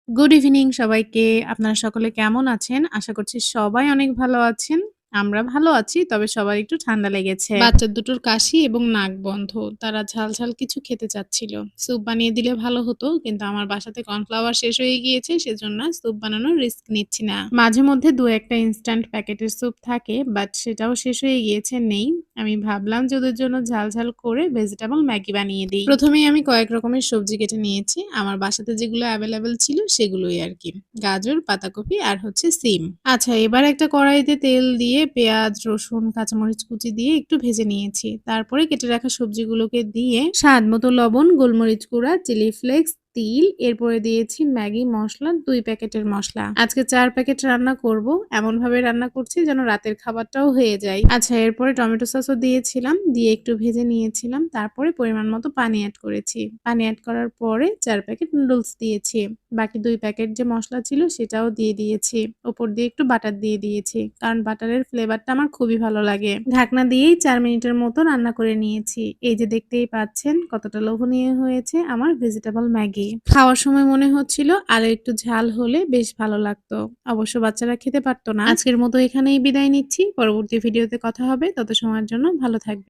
Good evening সবাইকে। আপনারা সকলে কেমন আছেন? আশা করছি সবাই অনেক ভালো আছেন। আমরা ভালো আছি, তবে সবার একটু ঠান্ডা লেগেছে। বাচ্চা দুটোর কাশি এবং নাক বন্ধ। তারা ঝাল কিছু খেতে চাচ্ছিল। স্যুপ বানিয়ে দিলে ভালো হতো, কিন্তু আমার বাসাতে কর্নফ্লাওয়ার শেষ হয়ে গিয়েছে, সেজন্য স্যুপ বানানোর রিস্ক নিচ্ছি না। মাঝে মধ্যে ২-১ টা ইনস্ট্যান্ট প্যাকেটের স্যুপ থাকে, বাট সেটাও শেষ হয়ে গিয়েছে, নেই। আমি ভাবলাম যে ওদের জন্য ঝাল করে ভেজিটেবল ম্যাগি বানিয়ে দিই। প্রথমেই আমি কয়েক রকমের সবজি কেটে নিয়েছি। আমার বাসাতে যেগুলো এভেলেবেল ছিল সেগুলোই আরকি। গাজর, পাতাকপি আর হচ্ছে সিম। আচ্ছা, এবার একটা কড়াইতে তেল দিয়ে পেঁয়াজ, রসুন, কাঁচামরিচ কুচি দিয়ে একটু ভেজে নিয়েছি। তারপরে কেটে রাখা সবজিগুলোকে দিয়ে স্বাদ মতো লবণ, গোলমরিচ গুঁড়া, চিলি ফ্লেক্স, তিল, এরপরে দিয়েছি ম্যাগি মসলা, ২ প্যাকেটের মসলা। আজকে ৪ প্যাকেট রান্না করব। এমনভাবে রান্না করছি যেন রাতের খাবারটাও হয়ে যায়। আচ্ছা, এরপরে টমেটো সসও দিয়েছিলাম, দিয়ে একটু ভেজে নিয়েছিলাম। তারপরে পরিমাণ মতো পানি এড করেছি। পানি এড করার পরে ৪ প্যাকেট নুডলস দিয়েছি। বাকি ২ প্যাকেট যে মসলা ছিল সেটাও দিয়ে দিয়েছি। ওপর দিয়ে একটু বাটার দিয়ে দিয়েছি, কারণ বাটারের ফ্লেভারটা আমার খুবই ভালো লাগে। ঢাকনা দিয়েই ৪ মিনিটের মতো রান্না করে নিয়েছি। এই যে দেখতেই পাচ্ছেন কতটা লোভনীয় হয়েছে আমার ভেজিটেবল ম্যাগি। খাওয়ার সময় মনে হচ্ছিল আরো একটু ঝাল হলে বেশ ভালো লাগতো। অবশ্য বাচ্চারা খেতে পারতো না। আজকের মতো এখানেই বিদায় নিচ্ছি। পরবর্তী ভিডিওতে কথা হবে। তত সময়ের জন্য ভালো থাকবেন।